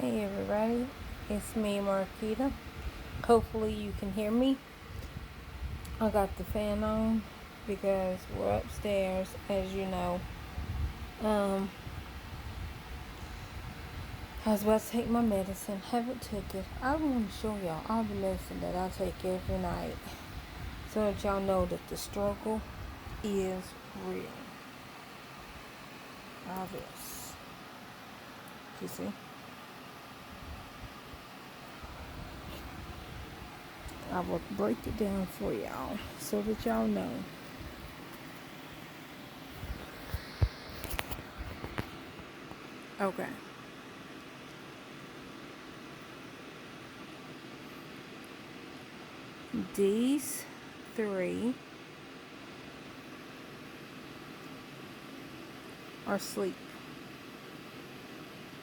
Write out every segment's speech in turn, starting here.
Hey everybody, it's me, Marquita. Hopefully you can hear me. I got the fan on because we're upstairs, as you know. I was about to take my medicine, haven't took it. I want to show y'all all the medicine that I take every night so that y'all know that the struggle is real. All this. You see? I will break it down for y'all so that y'all know. Okay. These three are sleep.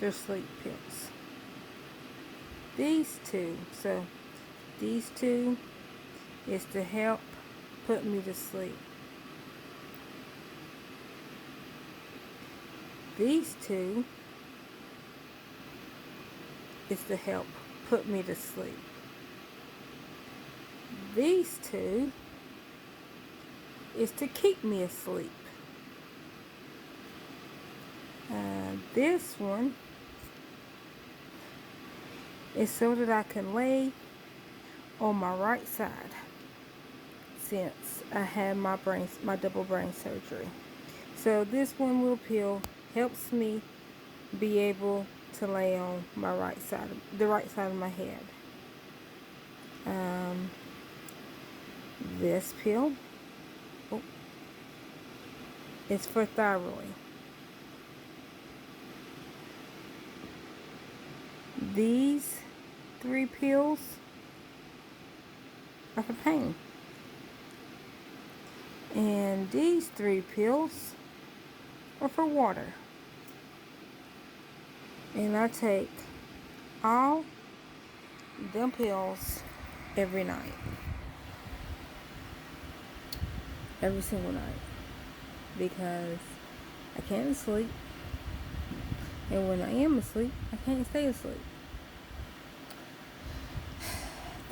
They're sleep pills. These two is to help put me to sleep. These two is to help put me to sleep. These two is to keep me asleep. This one is so that I can lay on my right side since I had my double brain surgery. So this one little pill helps me be able to lay on my the right side of my head. This pill is for thyroid. These three pills are for pain. And these three pills are for water. And I take all them pills every night. Every single night. Because I can't sleep. And when I am asleep, I can't stay asleep.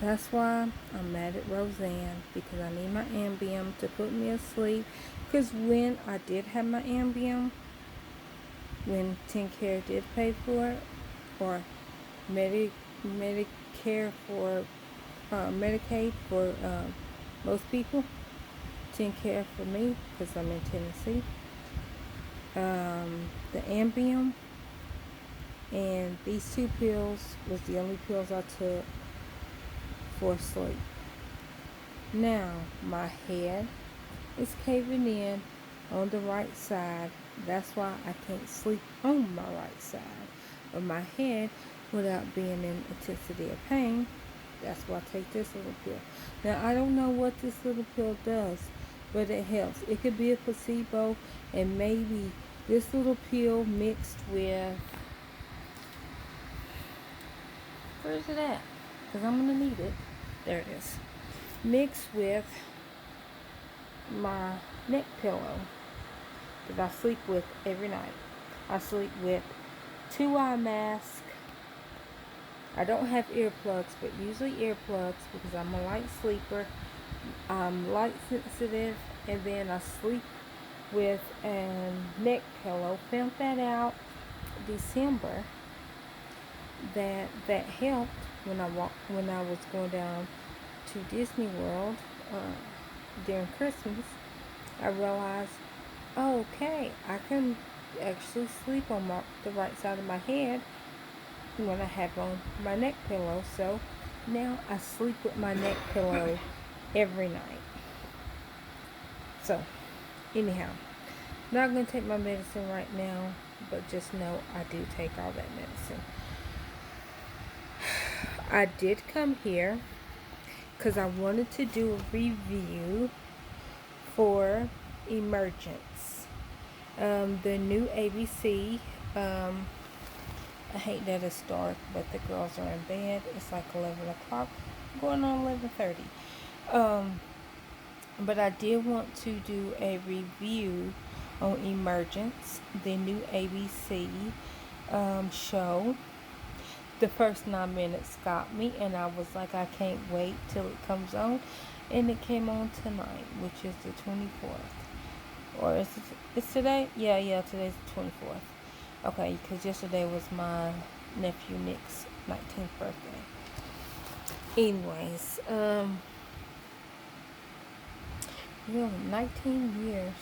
That's why I'm mad at Roseanne, because I need my Ambien to put me asleep. Because when I did have my Ambien, when TennCare did pay for it, or Medicare for Medicaid for most people, TennCare for me, because I'm in Tennessee, the Ambien and these two pills was the only pills I took for sleep. Now my head is caving in on the right side. That's why I can't sleep on my right side. But my head, without being in intensity of pain, that's why I take this little pill. Now I don't know what this little pill does, but it helps. It could be a placebo, and maybe this little pill mixed with, where is it at? Because I'm going to need it. There it is. Mixed with my neck pillow that I sleep with every night. I sleep with 2 eye masks. I don't have earplugs, but usually earplugs because I'm a light sleeper. I'm light sensitive, and then I sleep with a neck pillow. Found that out December. That helped when I was going down to Disney World during Christmas. I realized, okay, I can actually sleep on the right side of my head when I have on my neck pillow. So now I sleep with my neck pillow every night. So anyhow, not going to take my medicine right now, but just know I do take all that medicine. I did come here because I wanted to do a review for Emergence, the new ABC. I hate that it's dark, but the girls are in bed. It's like 11 o'clock, going on 11:30. But I did want to do a review on Emergence, the new ABC show the first 9 minutes got me, and I was like, I can't wait till it comes on. And it came on tonight, which is the 24th. Or is it, it's today? Yeah, today's the 24th. Okay, because yesterday was my nephew Nick's 19th birthday. Anyways, yeah, 19 years.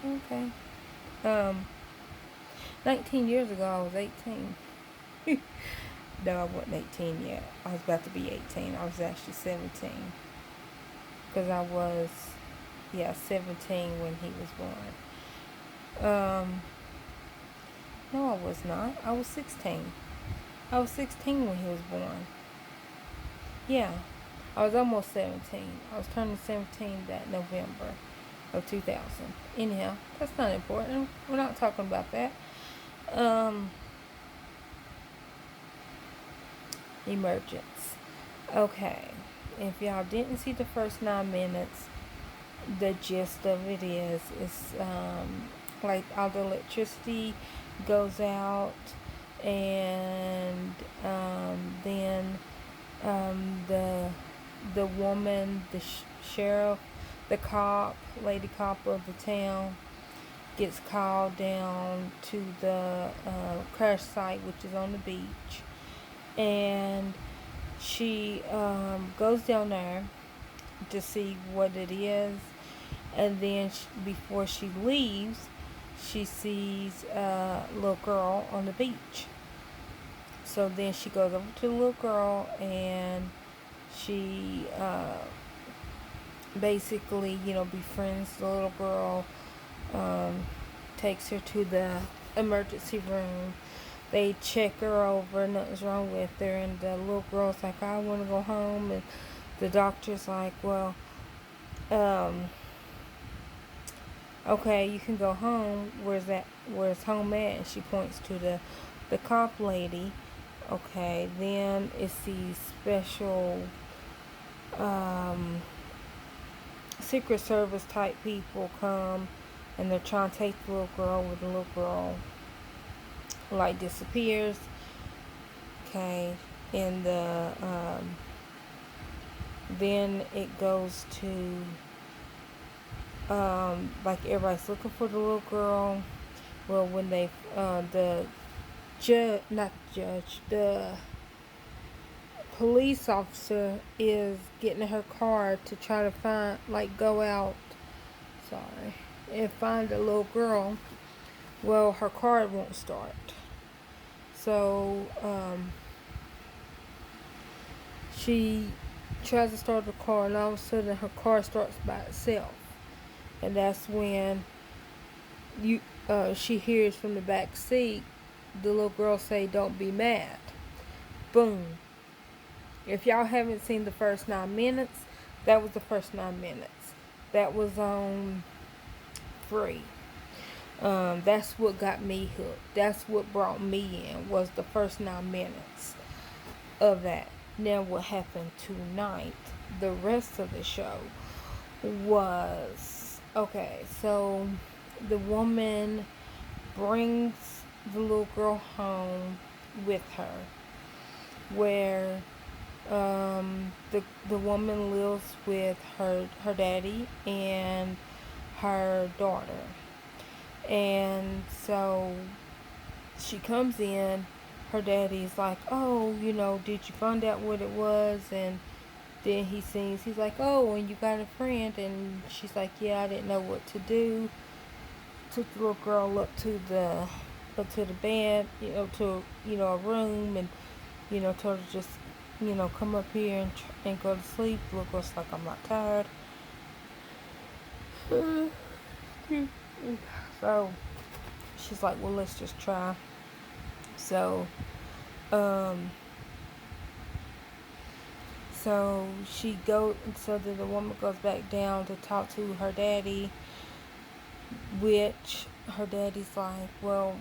Okay. 19 years ago, I was 18. No, I wasn't 18 yet. I was about to be 18. I was actually 17. Because I was, 17 when he was born. No, I was not. I was 16. I was 16 when he was born. Yeah, I was almost 17. I was turning 17 that November of 2000. Anyhow, that's not important. We're not talking about that. Emergence. Okay, if y'all didn't see the first 9 minutes, the gist of it is like all the electricity goes out, and then the woman, the sheriff, the cop, lady cop of the town, gets called down to the crash site, which is on the beach, and she goes down there to see what it is, and then before she leaves, she sees a little girl on the beach. So then she goes over to the little girl, and she basically, befriends the little girl, takes her to the emergency room. They check her over, nothing's wrong with her, and the little girl's like, I want to go home, and the doctor's like, well, okay, you can go home. Where's home at? And she points to the cop lady. Okay, then it's these special Secret Service type people come, and they're trying to take the little girl, where the little girl like disappears. Okay, and then it goes to like everybody's looking for the little girl. Well, when they the police officer is getting in her car to try to go out, and find the little girl. Well, her car won't start. So, she tries to start the car, and all of a sudden her car starts by itself. And that's when she hears from the back seat the little girl say, "Don't be mad." Boom. If y'all haven't seen the first 9 minutes, that was the first 9 minutes. That was on free. That's what got me hooked. That's what brought me in, was the first 9 minutes of that. Now what happened tonight, the rest of the show was, okay, so the woman brings the little girl home with her, where the woman lives with her daddy and her daughter. And so she comes in, her daddy's like, oh, did you find out what it was? And then he's like, oh, and you got a friend? And she's like, yeah, I didn't know what to do. Took the little girl up to the bed, to a room, and told her just come up here and go to sleep. The little girl's like, I'm not tired. So she's like, well, let's just try. So so then the woman goes back down to talk to her daddy, which her daddy's like, well,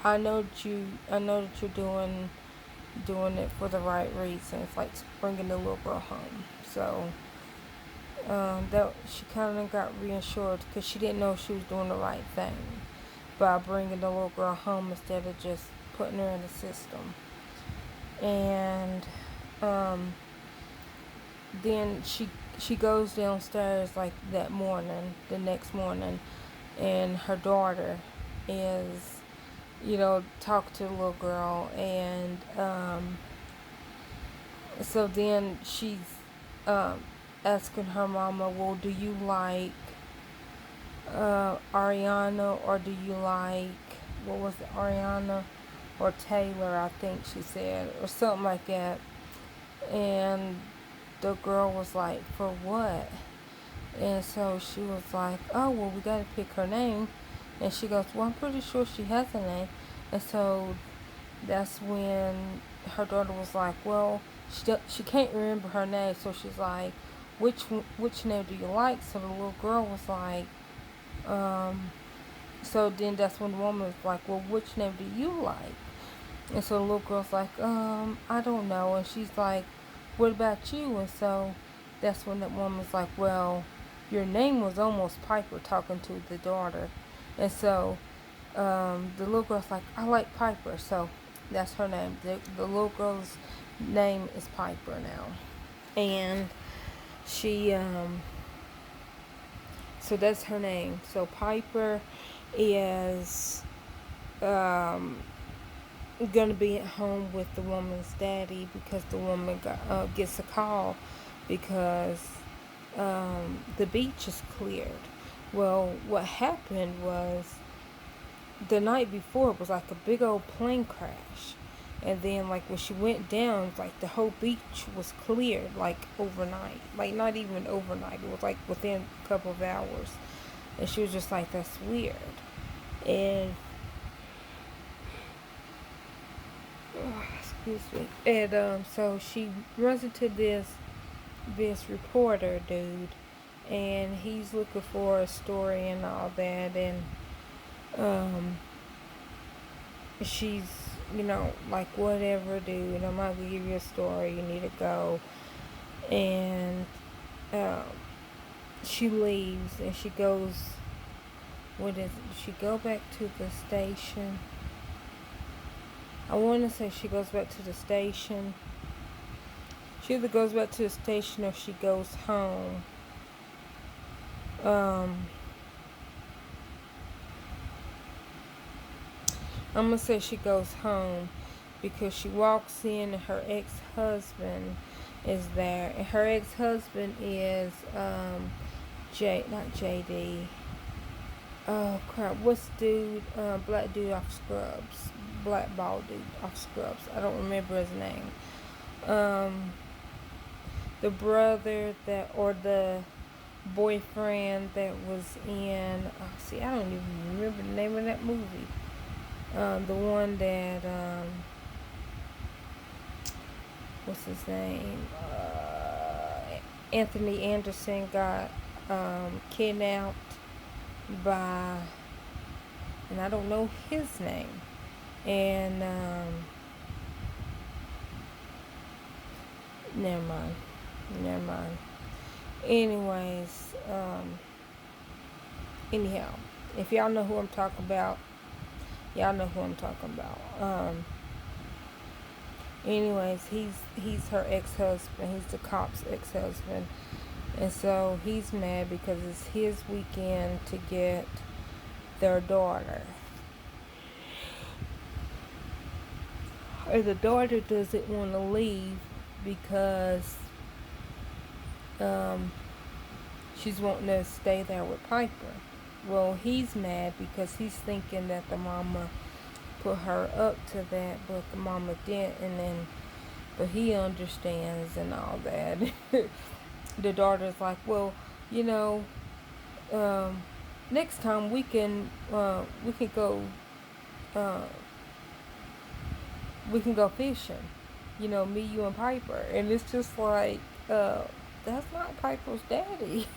I know that you're doing it for the right reasons, like bringing the little girl home. So that she kind of got reassured because she didn't know she was doing the right thing by bringing the little girl home instead of just putting her in the system. And then she goes downstairs like that morning, the next morning, and her daughter is, talk to the little girl, and so then she's asking her mama, well, do you like Ariana, or do you like, what was it, Ariana or Taylor, I think she said, or something like that. And the girl was like, for what? And so she was like, oh, well, we got to pick her name. And she goes, well, I'm pretty sure she has a name. And so that's when her daughter was like, well, she can't remember her name. So she's like, which name do you like? So the little girl was like, so then that's when the woman was like, well, which name do you like? And so the little girl's like, I don't know. And she's like, what about you? And so that's when the woman's like, well, your name was almost Piper, talking to the daughter. And so the little girl's like, I like Piper. So that's her name. The little girl's name is Piper now. And she, so that's her name. So Piper is going to be at home with the woman's daddy because the woman gets a call because the beach is cleared. Well, what happened was the night before it was like a big old plane crash. And then, like, when she went down, like, the whole beach was cleared, like, overnight. Like, not even overnight. It was, like, within a couple of hours. And she was just like, that's weird. And excuse me. And so she runs into this reporter dude, and he's looking for a story and all that, and she's, like, whatever, dude, I'm not gonna give you a story, you need to go. And she leaves, and she goes, what is it? She go back to the station. I want to say she goes back to the station. She either goes back to the station or she goes home. I'm going to say she goes home because she walks in and her ex-husband is there. And her ex-husband is not JD. Oh, crap. What's the dude? Black dude off Scrubs. Black bald dude off Scrubs. I don't remember his name. The brother or the boyfriend that was in, I don't even remember the name of that movie. The one that, what's his name? Anthony Anderson got kidnapped by, and I don't know his name. And never mind. Anyways, anyhow, if y'all know who I'm talking about, y'all know who I'm talking about. Anyways, he's her ex-husband. He's the cop's ex-husband. And so he's mad because it's his weekend to get their daughter. And the daughter doesn't want to leave because she's wanting to stay there with Piper. Well, he's mad because he's thinking that the mama put her up to that, but the mama didn't, but he understands and all that. The daughter's like, well, next time we can go fishing, me, you, and Piper. And it's just like, that's not Piper's daddy.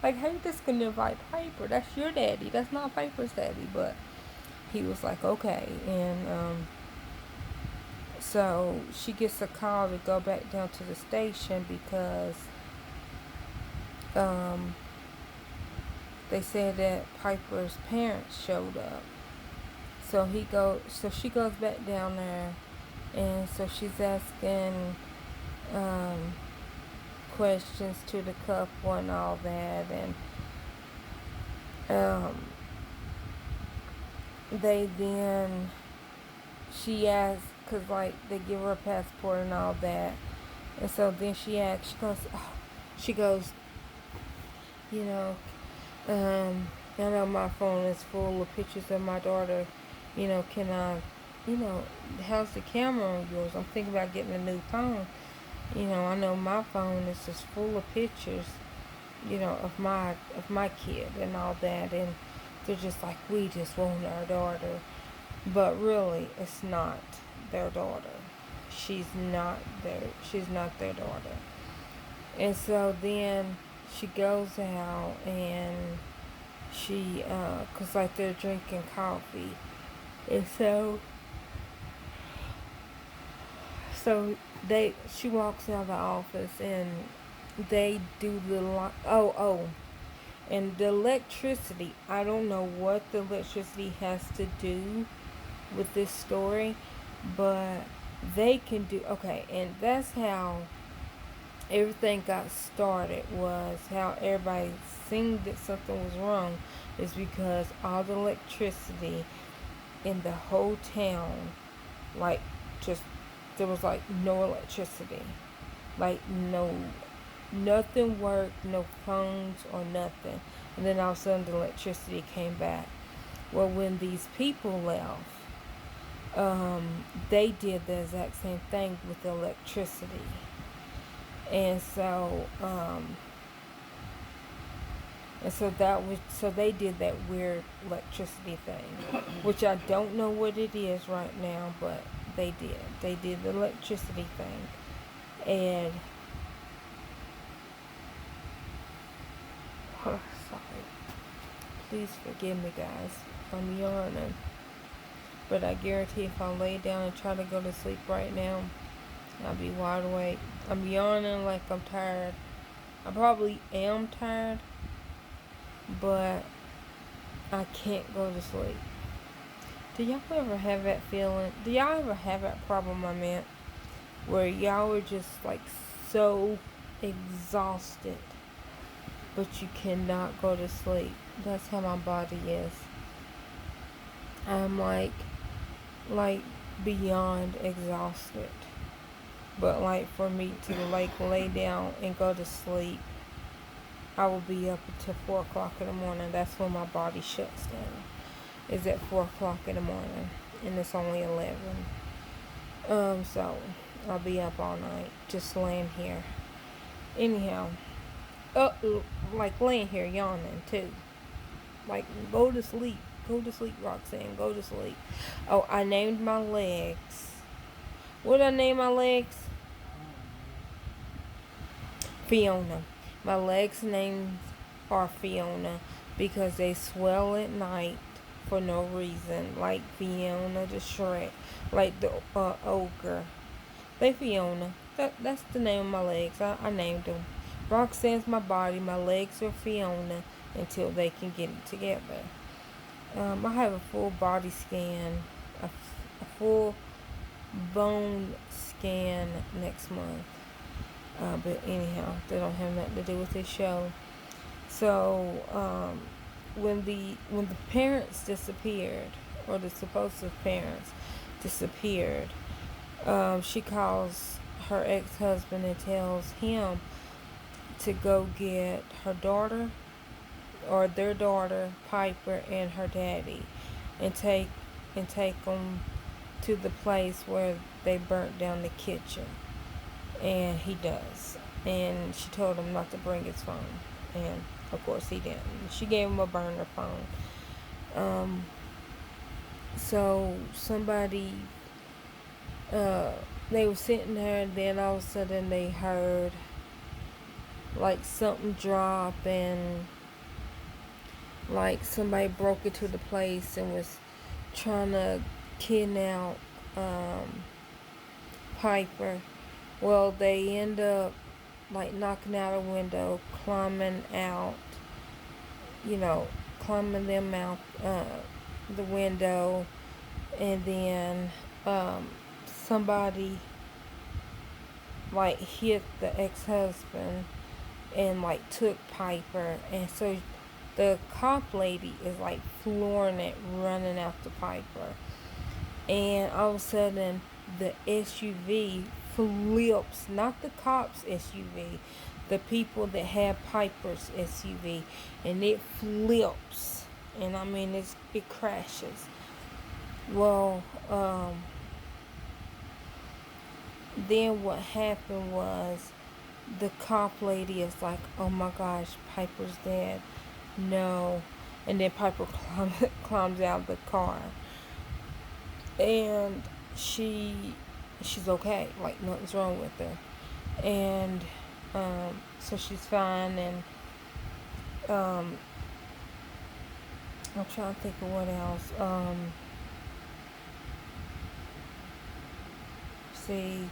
Like, how you just gonna invite Piper? That's your daddy. That's not Piper's daddy. But he was like, okay. And so she gets a call to go back down to the station because um, they said that Piper's parents showed up. So she goes back down there, and so she's asking um, questions to the couple and all that, and um, they then she asks, cause like they give her a passport and all that, and so then she asks, she goes, you know, I know my phone is full of pictures of my daughter. Can I, how's the camera on yours? I'm thinking about getting a new phone. I know my phone is just full of pictures, of my kid and all that, and they're just like, we just want our daughter, but really, it's not their daughter. She's not their daughter. And so then she goes out and cause like they're drinking coffee, and she walks out of the office and they do and the electricity. I don't know what the electricity has to do with this story, but they can do okay, and that's how everything got started, was how everybody seen that something was wrong, is because all the electricity in the whole town, like, just there was like no electricity, like nothing worked, no phones or nothing, and then all of a sudden the electricity came back. Well, when these people left, they did the exact same thing with the electricity. And so, so they did that weird electricity thing, which I don't know what it is right now, but they did the electricity thing. And sorry, please forgive me, guys, I'm yawning, but I guarantee if I lay down and try to go to sleep right now, I'll be wide awake. I'm yawning like I'm tired. I probably am tired, but I can't go to sleep. Do y'all ever have that feeling? Do y'all ever have that problem I meant? Where y'all are just like so exhausted, but you cannot go to sleep. That's how my body is. I'm like beyond exhausted. But like for me to like lay down and go to sleep, I will be up until 4 o'clock in the morning. That's when my body shuts down. Is at 4 o'clock in the morning, and it's only 11. So I'll be up all night just laying here. Anyhow, like laying here yawning too. Like, go to sleep. Go to sleep, Roxanne. Go to sleep. Oh, I named my legs. What did I name my legs? Fiona. My legs' names are Fiona because they swell at night for no reason. Like Fiona the Shrek. Like the ogre. They Fiona. That's the name of my legs. I named them. Roxanne's my body. My legs are Fiona until they can get it together. I have a full body scan, a full bone scan next month. But anyhow, they don't have nothing to do with this show. So when the parents disappeared, or the supposed parents disappeared, she calls her ex-husband and tells him to go get her daughter, or their daughter, Piper, and her daddy, and take them to the place where they burnt down the kitchen. And he does. And she told him not to bring his phone, and of course he didn't. She gave him a burner phone. So somebody, they were sitting there, and then all of a sudden they heard like something drop, and like somebody broke into the place and was trying to kidnap Piper. Well, they end up like knocking out a window, climbing out, you know, climbing them out the window, and then somebody like hit the ex-husband and like took Piper, and so the cop lady is like flooring it, running after Piper, and all of a sudden the SUV flips, not the cops SUV, the people that have Piper's SUV, and it flips, and I mean it crashes. Well, then what happened was the cop lady is like, oh my gosh, Piper's dead. No. And then Piper climbs out of the car. And she's okay. Like nothing's wrong with her. And so she's fine. And I'm trying to think of what else. See,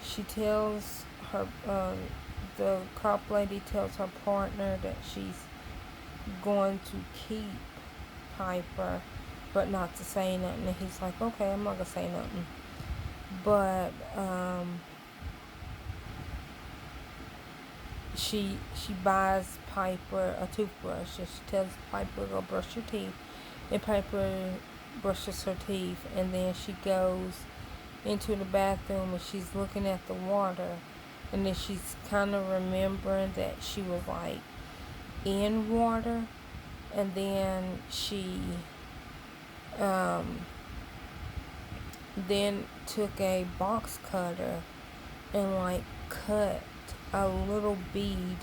she tells her, the cop lady tells her partner that she's going to keep Piper, but not to say nothing. And he's like, okay, I'm not gonna say nothing. But she buys Piper a toothbrush, and she tells Piper to go brush your teeth, and Piper brushes her teeth, and then she goes into the bathroom and she's looking at the water, and then she's kind of remembering that she was like in water, and then she then took a box cutter and like cut a little bead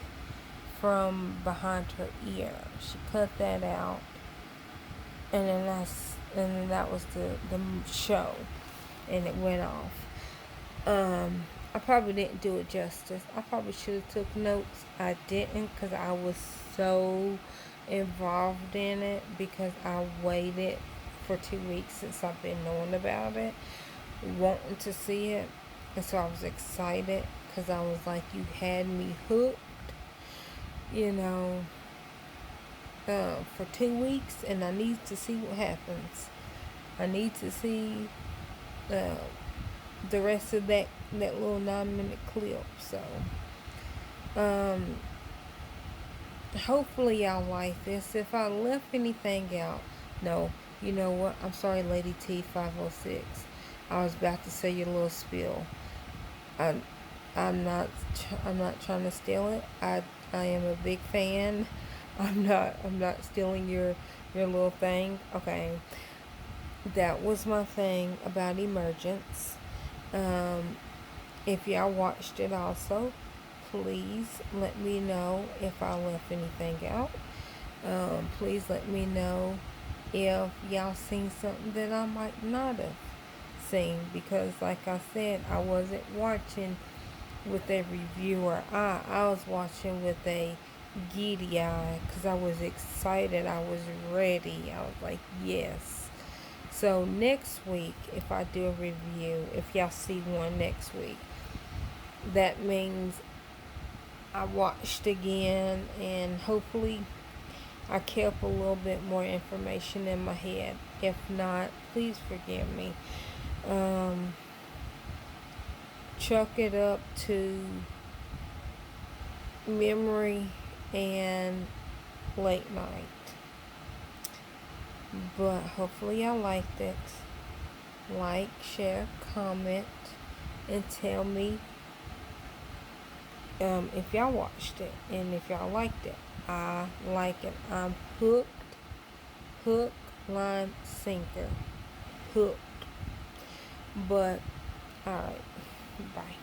from behind her ear. She cut that out, and then that was the show, and it went off. I probably didn't do it justice. I probably should have took notes. I didn't, because I was so involved in it, because I waited for 2 weeks since I've been knowing about it, wanting to see it. And so I was excited, because I was like, you had me hooked, you know, for 2 weeks, and I need to see what happens. I need to see the rest of that little 9-minute clip. So hopefully y'all like this. If I left anything out, no, you know what, I'm sorry, Lady T506. I was about to say your little spiel. I'm not trying to steal it. I am a big fan. I'm not stealing your little thing. Okay, that was my thing about Emergence. If y'all watched it also, please let me know if I left anything out. Please let me know if y'all seen something that I might not have seen, because like I said, I wasn't watching with a reviewer eye. I was watching with a giddy eye, because I was excited. I was ready. I was like, yes. So next week, if I do a review, if y'all see one next week, that means I watched again, and hopefully I kept a little bit more information in my head. If not, please forgive me. Chalk it up to memory and late night. But hopefully y'all liked it. Like, share, comment, and tell me if y'all watched it and if y'all liked it. I like it. I'm hooked. Hook, line, sinker. Hooked. But, alright. Bye.